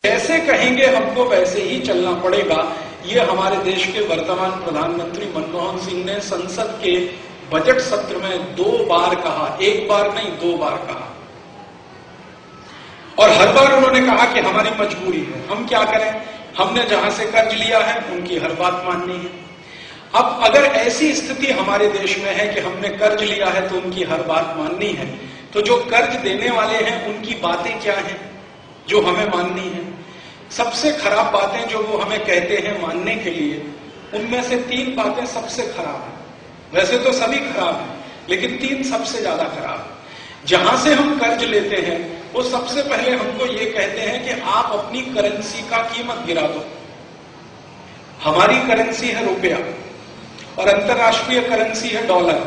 जैसे कहेंगे हमको वैसे ही चलना पड़ेगा, ये हमारे देश के वर्तमान प्रधानमंत्री मनमोहन सिंह ने संसद के बजट सत्र में 2 बार कहा, 1 बार नहीं 2 बार कहा। और हर बार उन्होंने कहा कि हमारी मजबूरी है, हम क्या करें, हमने जहां से कर्ज लिया है उनकी हर बात माननी है। अब अगर ऐसी स्थिति हमारे देश में है कि हमने कर्ज लिया है तो उनकी हर बात माननी है, तो जो कर्ज देने वाले हैं उनकी बातें क्या हैं जो हमें माननी है। सबसे खराब बातें जो वो हमें कहते हैं मानने के लिए, उनमें से 3 बातें सबसे खराब है। वैसे तो सभी खराब हैं, लेकिन 3 सबसे ज्यादा खराब है। जहां से हम कर्ज लेते हैं वो सबसे पहले हमको ये कहते हैं कि आप अपनी करेंसी का कीमत गिरा दो। हमारी करेंसी है रुपया और अंतरराष्ट्रीय करेंसी है डॉलर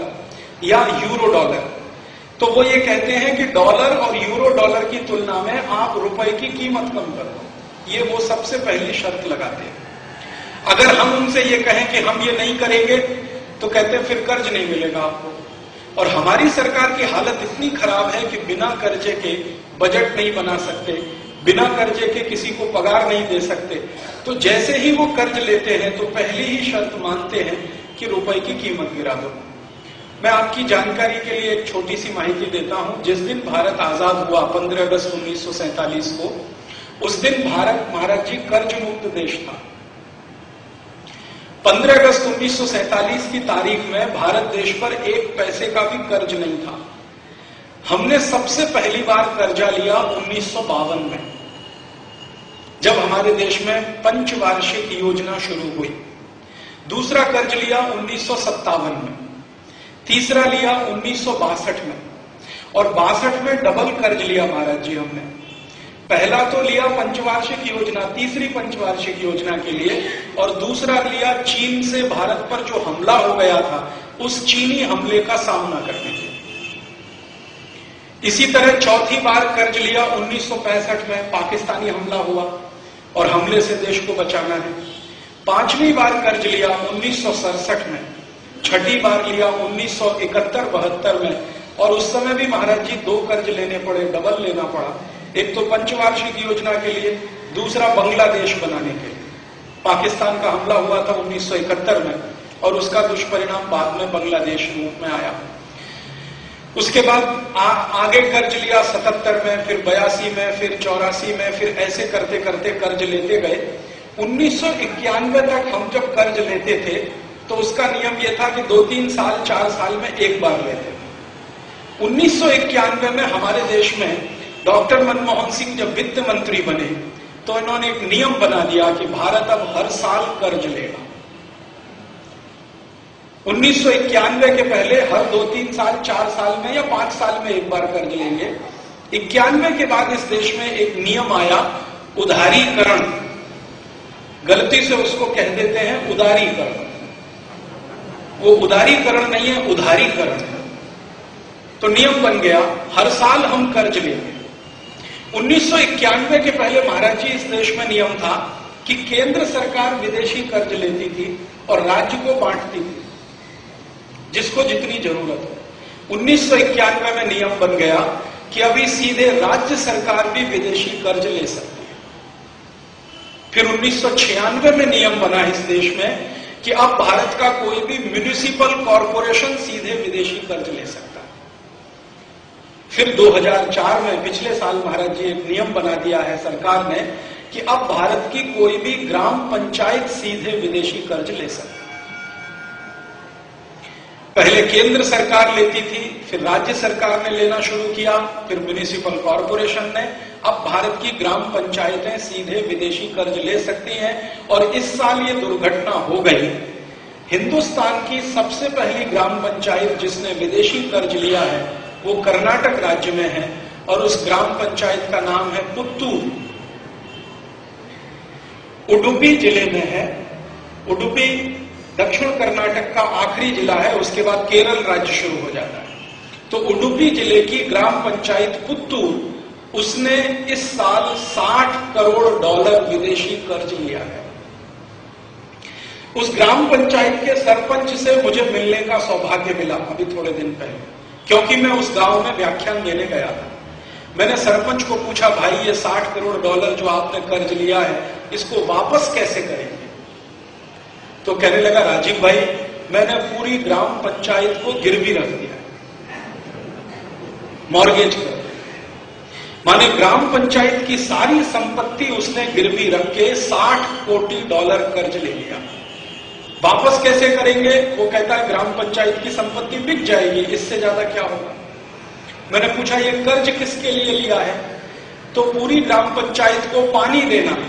या यूरो डॉलर। तो वो ये कहते हैं कि डॉलर और यूरो डॉलर की तुलना में आप रुपए की कीमत कम कर दो। ये वो सबसे पहली शर्त लगाते हैं। अगर हम उनसे ये कहें कि हम ये नहीं करेंगे तो कहते हैं फिर कर्ज नहीं मिलेगा आपको। और हमारी सरकार की हालत इतनी खराब है कि बिना कर्जे के बजट नहीं बना सकते, बिना कर्जे के किसी को पगार नहीं दे सकते। तो जैसे ही वो कर्ज लेते हैं तो पहली ही शर्त मानते हैं कि रुपए की कीमत गिरा दो। मैं आपकी जानकारी के लिए एक छोटी सी माहिती देता हूं। जिस दिन भारत आजाद हुआ 15 अगस्त 1947 को, उस दिन भारत महाराज जी कर्ज मुक्त देश था। 15 अगस्त 1947 की तारीख में भारत देश पर 1 पैसे का भी कर्ज नहीं था। हमने सबसे पहली बार कर्जा लिया 1952 में, जब हमारे देश में पंचवार्षिक योजना शुरू हुई। दूसरा कर्ज लिया 1957 में, तीसरा लिया 1962 में, और 62 में डबल कर्ज लिया महाराज जी हमने। पहला तो लिया पंचवार्षिक योजना, तीसरी पंचवार्षिक योजना के लिए, और दूसरा लिया चीन से भारत पर जो हमला हो गया था उस चीनी हमले का सामना करने के लिए। इसी तरह चौथी बार कर्ज लिया 1965 में, पाकिस्तानी हमला हुआ और हमले से देश को बचाना है। 5वीं बार कर्ज लिया 1967 में, 6ठी बार लिया 1971-72 में, और उस समय भी महाराज जी 2 कर्ज लेने पड़े, डबल लेना पड़ा। एक तो पंचवार्षिक योजना के लिए, दूसरा बांग्लादेश बनाने के लिए। पाकिस्तान का हमला हुआ था 1971 में और उसका दुष्परिणाम बाद में बांग्लादेश रूप में आया। उसके बाद आगे कर्ज लिया 77 में, फिर 82 में, फिर 84 में, फिर ऐसे करते करते कर्ज लेते गए। 1991 तक हम जब कर्ज लेते थे तो उसका नियम यह था कि 2-3 साल 4 साल में एक बार लेते थे। 1991 में हमारे देश में डॉक्टर मनमोहन सिंह जब वित्त मंत्री बने तो इन्होंने एक नियम बना दिया कि भारत अब हर साल कर्ज लेगा। 1991 के पहले हर 2-3 साल 4 साल में या 5 साल में एक बार कर्ज लेंगे। 91 के बाद इस देश में एक नियम आया, उदारीकरण। गलती से उसको कह देते हैं उदारीकरण। वो उदारीकरण नहीं है, उधारीकरण है। तो नियम बन गया हर साल हम कर्ज लेंगे। 1991 के पहले महाराज जी इस देश में नियम था कि केंद्र सरकार विदेशी कर्ज लेती थी और राज्य को बांटती थी जिसको जितनी जरूरत हो। 1991 में नियम बन गया कि अभी सीधे राज्य सरकार भी विदेशी कर्ज ले सकती है। फिर 1996 में नियम बना इस देश में कि अब भारत का कोई भी म्युनिसिपल कॉरपोरेशन सीधे विदेशी कर्ज ले सकता है। फिर 2004 में, पिछले साल महाराज जी एक नियम बना दिया है सरकार ने कि अब भारत की कोई भी ग्राम पंचायत सीधे विदेशी कर्ज ले सकती है। पहले केंद्र सरकार लेती थी, फिर राज्य सरकार ने लेना शुरू किया, फिर म्युनिसिपल कॉरपोरेशन ने। अब भारत की ग्राम पंचायतें सीधे विदेशी कर्ज ले सकती हैं। और इस साल ये दुर्घटना हो गई। हिंदुस्तान की सबसे पहली ग्राम पंचायत जिसने विदेशी कर्ज लिया है वो कर्नाटक राज्य में है और उस ग्राम पंचायत का नाम है पुत्तूर। उडुपी जिले में है। उडुपी दक्षिण कर्नाटक का आखिरी जिला है, उसके बाद केरल राज्य शुरू हो जाता है। तो उडुपी जिले की ग्राम पंचायत पुत्तूर, उसने इस साल $60 करोड़ विदेशी कर्ज लिया है। उस ग्राम पंचायत के सरपंच से मुझे मिलने का सौभाग्य मिला अभी थोड़े दिन पहले, क्योंकि मैं उस गांव में व्याख्यान देने गया था। मैंने सरपंच को पूछा, भाई ये $60 करोड़ जो आपने कर्ज लिया है इसको वापस कैसे करेंगे? तो कहने लगा, राजीव भाई मैंने पूरी ग्राम पंचायत को गिरवी रख दिया, मॉर्गेज कर, माने ग्राम पंचायत की सारी संपत्ति उसने गिरवी रख के $60 कोटी कर्ज ले लिया। वापस कैसे करेंगे? वो कहता है ग्राम पंचायत की संपत्ति बिक जाएगी, इससे ज्यादा क्या होगा। मैंने पूछा ये कर्ज किसके लिए लिया है? तो पूरी ग्राम पंचायत को पानी देना है,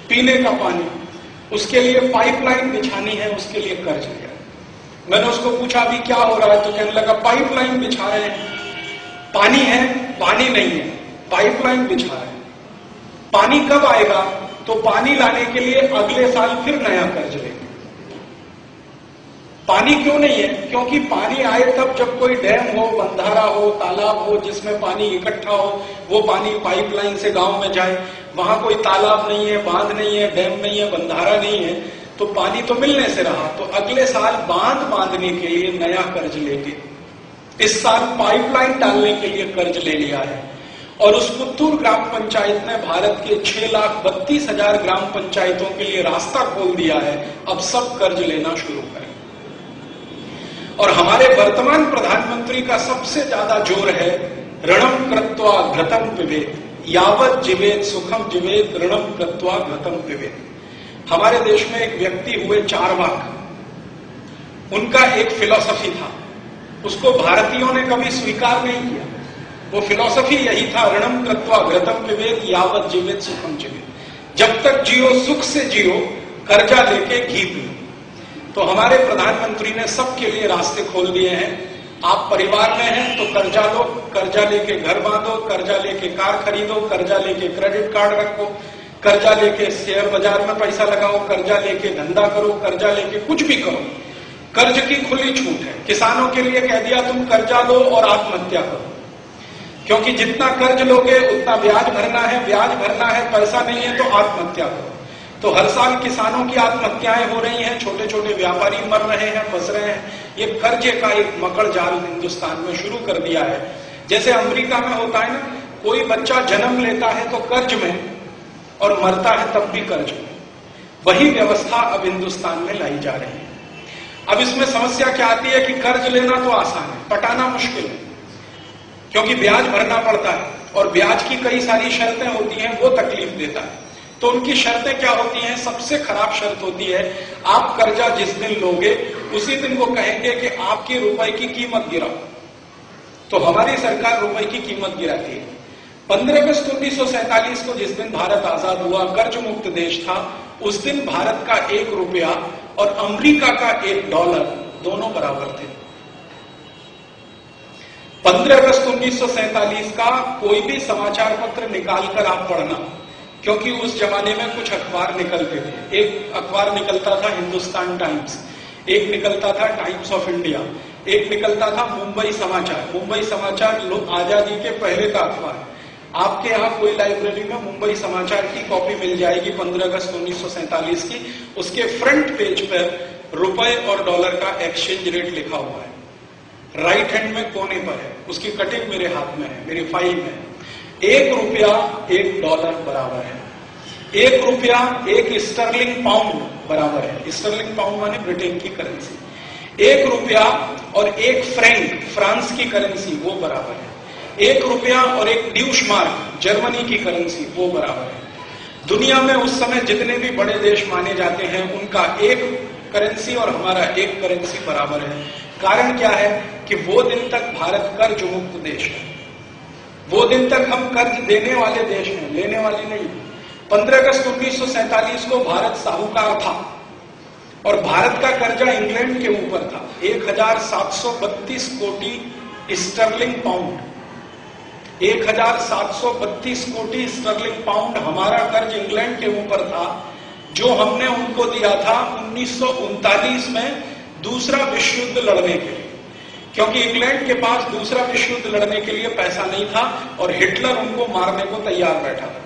पीने का पानी, उसके लिए पाइपलाइन बिछानी है, उसके लिए कर्ज लिया। मैंने उसको पूछा अभी क्या हो रहा है? तो कहने लगा पाइपलाइन बिछा रहे हैं, पानी है, पानी नहीं है, पाइपलाइन बिछा रहे हैं। पानी कब आएगा? तो पानी लाने के लिए अगले साल फिर नया कर्ज लेंगे। पानी क्यों नहीं है? क्योंकि पानी आए तब जब कोई डैम हो, बंधारा हो, तालाब हो जिसमें पानी इकट्ठा हो, वो पानी पाइपलाइन से गांव में जाए। वहां कोई तालाब नहीं है, बांध नहीं है, डैम नहीं है, बंधारा नहीं है, तो पानी तो मिलने से रहा। तो अगले साल बांध बांधने के लिए नया कर्ज लेंगे। इस साल पाइपलाइन डालने के लिए कर्ज ले लिया है। और उस पुत्तूर ग्राम पंचायत ने भारत के 6,32,000 ग्राम पंचायतों के लिए रास्ता खोल दिया है। अब सब कर्ज लेना शुरू करें। और हमारे वर्तमान प्रधानमंत्री का सबसे ज्यादा जोर है ऋणम कृत्वा घृतम पिबेत, यावत जीवेत सुखम जीवेत ऋणम कृत्वा घृतम पिबेत। हमारे देश में एक व्यक्ति हुए चारवाक, उनका एक फिलॉसफी था, उसको भारतीयों ने कभी स्वीकार नहीं किया। वो फिलॉसफी यही था, ऋणम कृत्वा घृतम पिबेत यावत जीवेत सुखम जीवेत। जब तक जियो सुख से जियो, कर्जा लेके घी पियो। तो हमारे प्रधानमंत्री ने सबके लिए रास्ते खोल दिए हैं। आप परिवार में हैं तो कर्जा लो, कर्जा लेके घर बांधो, कर्जा लेके कार खरीदो, कर्जा लेके क्रेडिट कार्ड रखो, कर्जा लेके शेयर बाजार में पैसा लगाओ, कर्जा लेके धंधा करो, कर्जा लेके कुछ भी करो। कर्ज की खुली छूट है। किसानों के लिए कह दिया तुम कर्जा लो और आत्महत्या करो, क्योंकि जितना कर्ज लोगे उतना ब्याज भरना है, ब्याज भरना है, पैसा नहीं है तो आत्महत्या करो। तो हर साल किसानों की आत्महत्याएं हो रही हैं, छोटे छोटे व्यापारी मर रहे हैं, फंस रहे हैं। ये कर्जे का एक मकड़ जाल हिंदुस्तान में शुरू कर दिया है। जैसे अमेरिका में होता है ना, कोई बच्चा जन्म लेता है तो कर्ज में और मरता है तब भी कर्ज में। वही व्यवस्था अब हिंदुस्तान में लाई जा रही है। अब इसमें समस्या क्या आती है कि कर्ज लेना तो आसान है, पटाना मुश्किल है, क्योंकि ब्याज भरना पड़ता है और ब्याज की कई सारी शर्तें होती हैं, वो तकलीफ देता है। तो उनकी शर्तें क्या होती हैं? सबसे खराब शर्त होती है, आप कर्जा जिस दिन लोगे उसी दिन वो कहेंगे कि आपकी रुपए की कीमत गिराओ। तो हमारी सरकार रुपए की कीमत गिराती है। 15 अगस्त 1947 को जिस दिन भारत आजाद हुआ, कर्ज मुक्त देश था, उस दिन भारत का ₹1 और अमेरिका का $1 दोनों बराबर थे। 15 अगस्त 1947 का कोई भी समाचार पत्र निकालकर आप पढ़ना, क्योंकि उस जमाने में कुछ अखबार निकलते थे। एक अखबार निकलता था हिंदुस्तान टाइम्स, एक निकलता था टाइम्स ऑफ इंडिया, एक निकलता था मुंबई समाचार। मुंबई समाचार आजादी के पहले का अखबार। आपके यहाँ कोई लाइब्रेरी में मुंबई समाचार की कॉपी मिल जाएगी 15 अगस्त 1947 की। उसके फ्रंट पेज पर रुपए और डॉलर का एक्सचेंज रेट लिखा हुआ है, राइट हैंड में कोने पर है। उसकी कटिंग मेरे हाथ में है, मेरी फाइल में है। ₹1 $1 बराबर है। ₹1 एक स्टर्लिंग पाउंड बराबर है। स्टर्लिंग पाउंड माने ब्रिटेन की करेंसी। ₹1 और एक फ्रैंक फ्रांस की करेंसी, वो बराबर है। ₹1 और एक ड्यूशमार्क जर्मनी की करेंसी, वो बराबर है। दुनिया में उस समय जितने भी बड़े देश माने जाते हैं उनका एक करेंसी और हमारा एक करेंसी बराबर है। कारण क्या है कि वो दिन तक भारत कर्ज मुक्त देश है। वो दिन तक हम कर्ज देने वाले देश हैं, लेने वाले नहीं। 15 अगस्त 1947 को भारत साहूकार था और भारत का कर्जा इंग्लैंड के ऊपर था। 1732 कोटी स्टर्लिंग पाउंड, 1732 कोटी स्टर्लिंग पाउंड हमारा कर्ज इंग्लैंड के ऊपर था, जो हमने उनको दिया था 1939 में दूसरा विश्व युद्ध लड़ने के लिए। क्योंकि इंग्लैंड के पास दूसरा विश्व युद्ध लड़ने के लिए पैसा नहीं था और हिटलर उनको मारने को तैयार बैठा था।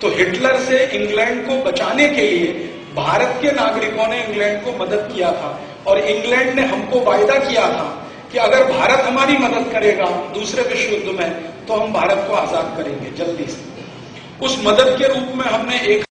तो हिटलर से इंग्लैंड को बचाने के लिए भारत के नागरिकों ने इंग्लैंड को मदद किया था और इंग्लैंड ने हमको वायदा किया था कि अगर भारत हमारी मदद करेगा दूसरे विश्व युद्ध में तो हम भारत को आजाद करेंगे जल्दी से। उस मदद के रूप में हमने 1